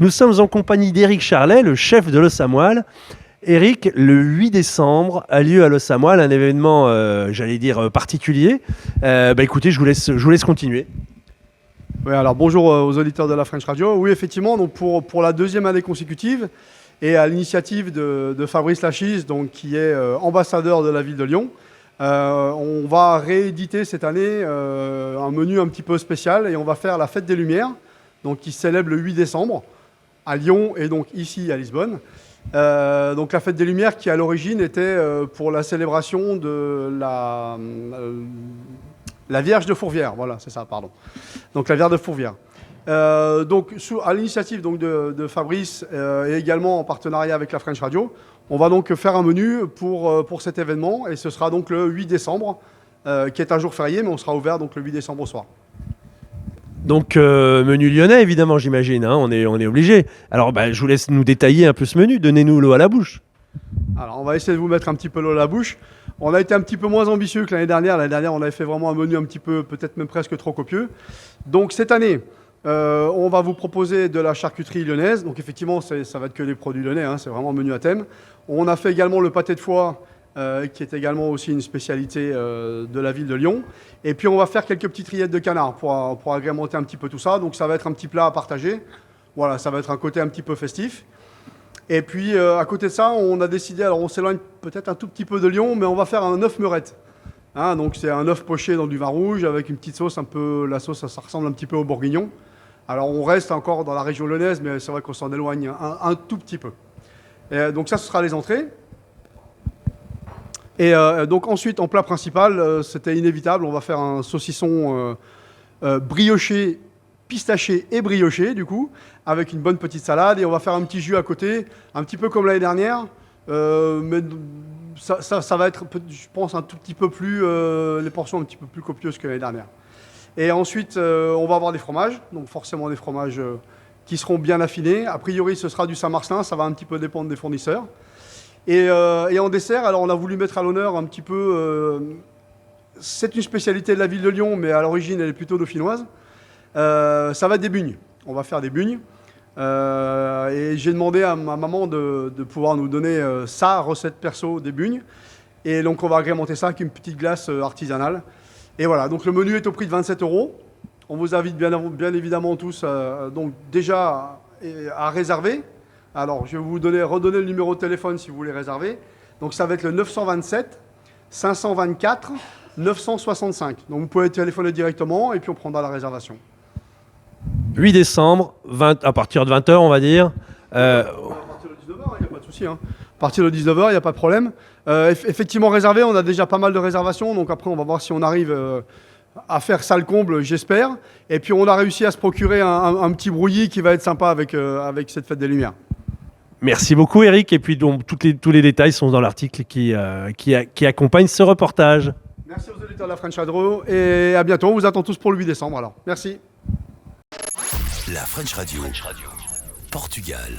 Nous sommes en compagnie d'Éric Charlet, le chef de l'Os à Moelle. Éric, le 8 décembre a lieu à l'Os à Moelle un événement, particulier. Écoutez, je vous laisse continuer. Oui, alors bonjour aux auditeurs de la French Radio. Oui, effectivement, donc pour la deuxième année consécutive et à l'initiative de Fabrice Lachise, donc, qui est ambassadeur de la ville de Lyon, on va rééditer cette année un menu un petit peu spécial et on va faire la Fête des Lumières, donc, qui se célèbre le 8 décembre à Lyon et donc ici à Lisbonne. Donc la Fête des Lumières qui à l'origine était pour la célébration de la Vierge de Fourvière, voilà, c'est ça, pardon. Donc la Vierge de Fourvière. Donc à l'initiative donc de Fabrice et également en partenariat avec la French Radio, on va donc faire un menu pour cet événement et ce sera donc le 8 décembre, qui est un jour férié, mais on sera ouvert donc le 8 décembre au soir. Donc menu lyonnais évidemment, j'imagine, hein, on est obligé. Alors je vous laisse nous détailler un peu ce menu, donnez-nous l'eau à la bouche. Alors on va essayer de vous mettre un petit peu l'eau à la bouche. On a été un petit peu moins ambitieux que l'année dernière. L'année dernière, on avait fait vraiment un menu un petit peu, peut-être même presque trop copieux. Donc cette année, on va vous proposer de la charcuterie lyonnaise. Donc effectivement, ça va être que des produits lyonnais, hein, c'est vraiment un menu à thème. On a fait également le pâté de foie, qui est également aussi une spécialité de la ville de Lyon. Et puis on va faire quelques petites rillettes de canard pour agrémenter un petit peu tout ça. Donc ça va être un petit plat à partager. Voilà, ça va être un côté un petit peu festif. Et puis à côté de ça, on a décidé, alors on s'éloigne peut-être un tout petit peu de Lyon, mais on va faire un œuf meurette. Hein, donc c'est un œuf poché dans du vin rouge avec une petite sauce un peu, la sauce ça ressemble un petit peu au bourguignon. Alors on reste encore dans la région lyonnaise, mais c'est vrai qu'on s'en éloigne un tout petit peu. Et donc ça, ce sera les entrées. Et donc ensuite, en plat principal, c'était inévitable, on va faire un saucisson brioché, pistaché et brioché, du coup, avec une bonne petite salade. Et on va faire un petit jus à côté, un petit peu comme l'année dernière. Mais ça va être, je pense, un tout petit peu plus, les portions un petit peu plus copieuses que l'année dernière. Et ensuite, on va avoir des fromages, donc forcément des fromages qui seront bien affinés. A priori, ce sera du Saint-Marcelin, ça va un petit peu dépendre des fournisseurs. Et en dessert, alors on a voulu mettre à l'honneur un petit peu... c'est une spécialité de la ville de Lyon, mais à l'origine, elle est plutôt dauphinoise. Ça va être des bugnes. On va faire des bugnes. Et j'ai demandé à ma maman de pouvoir nous donner sa recette perso des bugnes. Et donc on va agrémenter ça avec une petite glace artisanale. Et voilà, donc le menu est au prix de 27 €. On vous invite bien évidemment tous donc déjà à réserver. Alors je vais vous redonner le numéro de téléphone si vous voulez réserver. Donc ça va être le 927 524 965. Donc vous pouvez téléphoner directement et puis on prendra la réservation. 8 décembre, à partir de 20h, on va dire. À partir de 19h, il n'y a pas de souci. Hein. À partir de 19h, il n'y a pas de problème. Effectivement, réservé, on a déjà pas mal de réservations. Donc après, on va voir si on arrive à faire ça le comble, j'espère. Et puis, on a réussi à se procurer un petit brouillis qui va être sympa avec cette Fête des Lumières. Merci beaucoup, Éric. Et puis, donc, tous les détails sont dans l'article qui accompagne ce reportage. Merci aux auditeurs de la French Radio. Et à bientôt. On vous attend tous pour le 8 décembre. Alors, merci. La French Radio. Portugal.